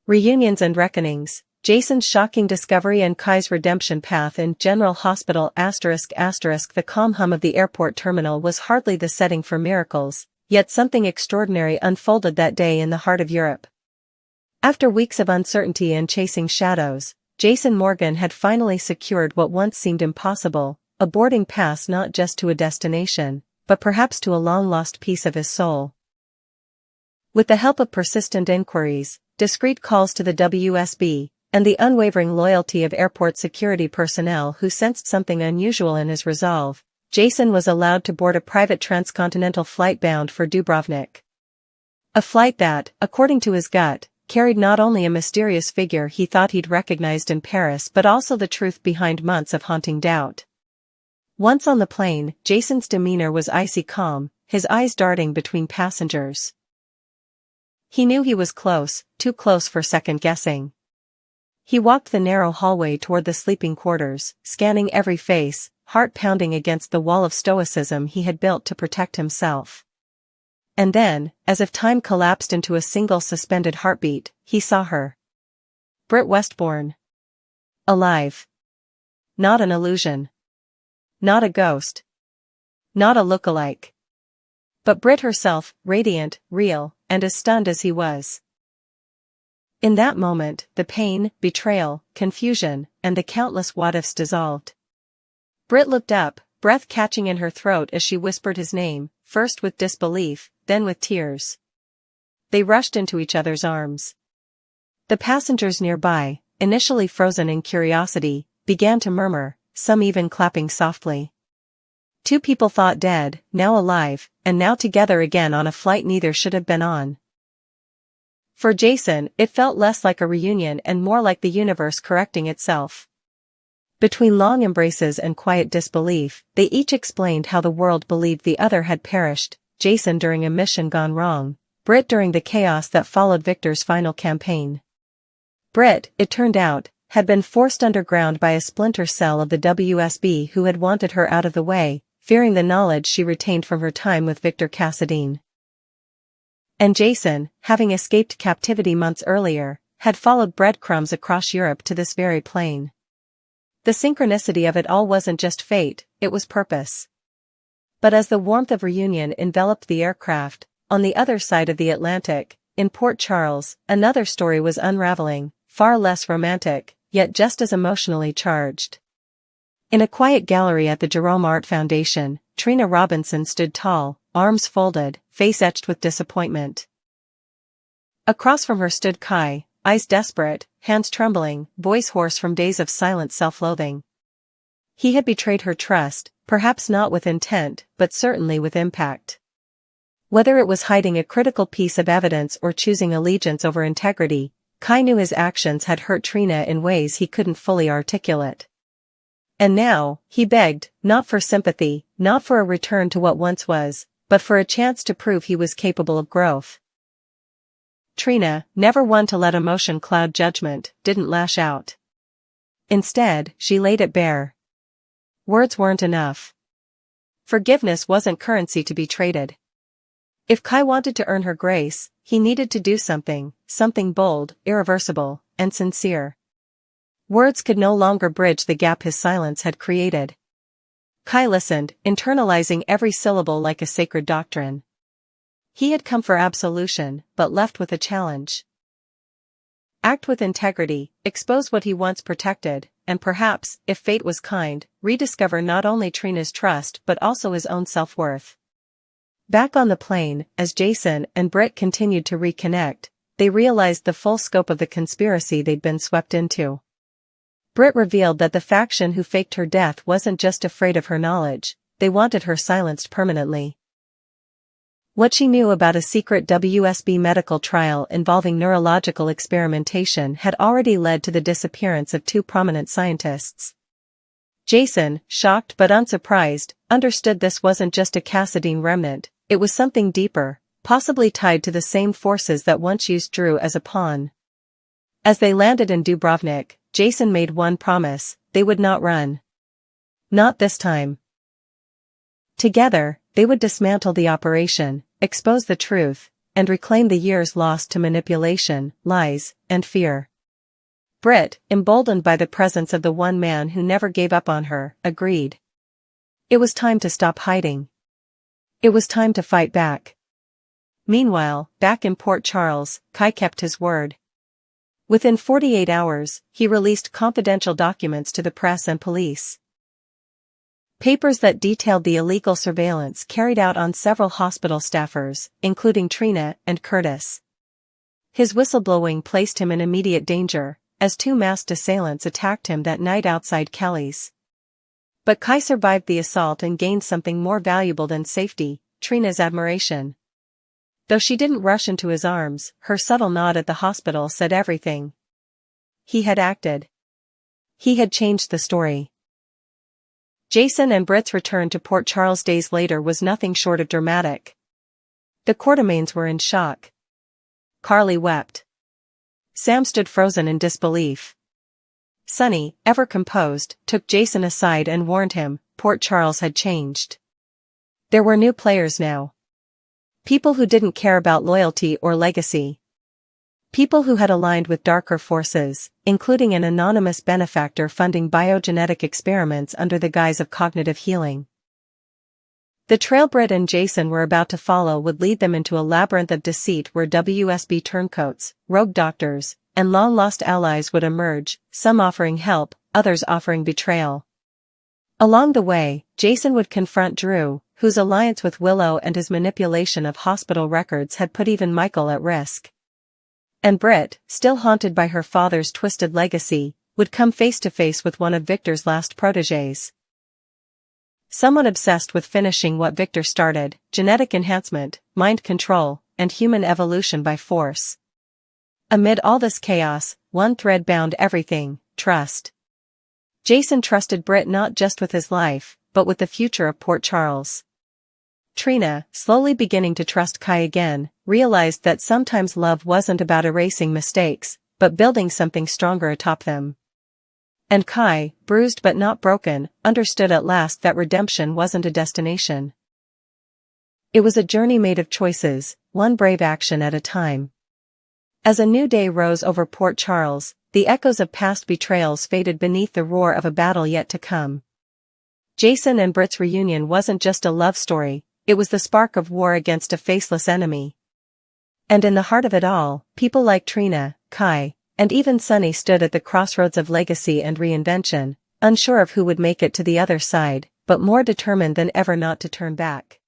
Reunions and reckonings, Jason's shocking discovery and Kai's redemption path in General Hospital ***. The calm hum of the airport terminal was hardly the setting for miracles, yet something extraordinary unfolded that day in the heart of Europe. After weeks of uncertainty and chasing shadows, Jason Morgan had finally secured what once seemed impossible, a boarding pass not just to a destination, but perhaps to a long-lost piece of his soul. With the help of persistent inquiries, discreet calls to the WSB, and the unwavering loyalty of airport security personnel who sensed something unusual in his resolve, Jason was allowed to board a private transcontinental flight bound for Dubrovnik. A flight that, according to his gut, carried not only a mysterious figure he thought he'd recognized in Paris but also the truth behind months of haunting doubt. Once on the plane, Jason's demeanor was icy calm, his eyes darting between passengers. He knew he was close, too close for second-guessing. He walked the narrow hallway toward the sleeping quarters, scanning every face, heart pounding against the wall of stoicism he had built to protect himself. And then, as if time collapsed into a single suspended heartbeat, he saw her. Britt Westbourne. Alive. Not an illusion. Not a ghost. Not a look-alike. But Britt herself, radiant, real, and as stunned as he was. In that moment, the pain, betrayal, confusion, and the countless what-ifs dissolved. Britt looked up, breath catching in her throat as she whispered his name, first with disbelief, then with tears. They rushed into each other's arms. The passengers nearby, initially frozen in curiosity, began to murmur, some even clapping softly. Two people thought dead, now alive, and now together again on a flight neither should have been on. For Jason, it felt less like a reunion and more like the universe correcting itself. Between long embraces and quiet disbelief, they each explained how the world believed the other had perished, Jason during a mission gone wrong, Britt during the chaos that followed Victor's final campaign. Britt, it turned out, had been forced underground by a splinter cell of the WSB who had wanted her out of the way, fearing the knowledge she retained from her time with Victor Cassadine. And Jason, having escaped captivity months earlier, had followed breadcrumbs across Europe to this very plane. The synchronicity of it all wasn't just fate, it was purpose. But as the warmth of reunion enveloped the aircraft, on the other side of the Atlantic, in Port Charles, another story was unraveling, far less romantic, yet just as emotionally charged. In a quiet gallery at the Jerome Art Foundation, Trina Robinson stood tall, arms folded, face etched with disappointment. Across from her stood Kai, eyes desperate, hands trembling, voice hoarse from days of silent self-loathing. He had betrayed her trust, perhaps not with intent, but certainly with impact. Whether it was hiding a critical piece of evidence or choosing allegiance over integrity, Kai knew his actions had hurt Trina in ways he couldn't fully articulate. And now, he begged, not for sympathy, not for a return to what once was, but for a chance to prove he was capable of growth. Trina, never one to let emotion cloud judgment, didn't lash out. Instead, she laid it bare. Words weren't enough. Forgiveness wasn't currency to be traded. If Kai wanted to earn her grace, he needed to do something bold, irreversible, and sincere. Words could no longer bridge the gap his silence had created. Kai listened, internalizing every syllable like a sacred doctrine. He had come for absolution, but left with a challenge. Act with integrity, expose what he once protected, and perhaps, if fate was kind, rediscover not only Trina's trust but also his own self-worth. Back on the plane, as Jason and Britt continued to reconnect, they realized the full scope of the conspiracy they'd been swept into. Britt revealed that the faction who faked her death wasn't just afraid of her knowledge, they wanted her silenced permanently. What she knew about a secret WSB medical trial involving neurological experimentation had already led to the disappearance of two prominent scientists. Jason, shocked but unsurprised, understood this wasn't just a Cassadine remnant, it was something deeper, possibly tied to the same forces that once used Drew as a pawn. As they landed in Dubrovnik, Jason made one promise: they would not run. Not this time. Together, they would dismantle the operation, expose the truth, and reclaim the years lost to manipulation, lies, and fear. Britt, emboldened by the presence of the one man who never gave up on her, agreed. It was time to stop hiding. It was time to fight back. Meanwhile, back in Port Charles, Kai kept his word. Within 48 hours, he released confidential documents to the press and police. Papers that detailed the illegal surveillance carried out on several hospital staffers, including Trina and Curtis. His whistleblowing placed him in immediate danger, as two masked assailants attacked him that night outside Kelly's. But Kai survived the assault and gained something more valuable than safety, Trina's admiration. Though she didn't rush into his arms, her subtle nod at the hospital said everything. He had acted. He had changed the story. Jason and Britt's return to Port Charles days later was nothing short of dramatic. The Quartermaines were in shock. Carly wept. Sam stood frozen in disbelief. Sonny, ever composed, took Jason aside and warned him, Port Charles had changed. There were new players now. People who didn't care about loyalty or legacy. People who had aligned with darker forces, including an anonymous benefactor funding biogenetic experiments under the guise of cognitive healing. The trail Britt and Jason were about to follow would lead them into a labyrinth of deceit where WSB turncoats, rogue doctors, and long-lost allies would emerge, some offering help, others offering betrayal. Along the way, Jason would confront Drew, whose alliance with Willow and his manipulation of hospital records had put even Michael at risk. And Britt, still haunted by her father's twisted legacy, would come face to face with one of Victor's last protégés. Someone obsessed with finishing what Victor started, genetic enhancement, mind control, and human evolution by force. Amid all this chaos, one thread bound everything: trust. Jason trusted Britt not just with his life, but with the future of Port Charles. Trina, slowly beginning to trust Kai again, realized that sometimes love wasn't about erasing mistakes, but building something stronger atop them. And Kai, bruised but not broken, understood at last that redemption wasn't a destination. It was a journey made of choices, one brave action at a time. As a new day rose over Port Charles, the echoes of past betrayals faded beneath the roar of a battle yet to come. Jason and Britt's reunion wasn't just a love story, it was the spark of war against a faceless enemy. And in the heart of it all, people like Trina, Kai, and even Sonny stood at the crossroads of legacy and reinvention, unsure of who would make it to the other side, but more determined than ever not to turn back.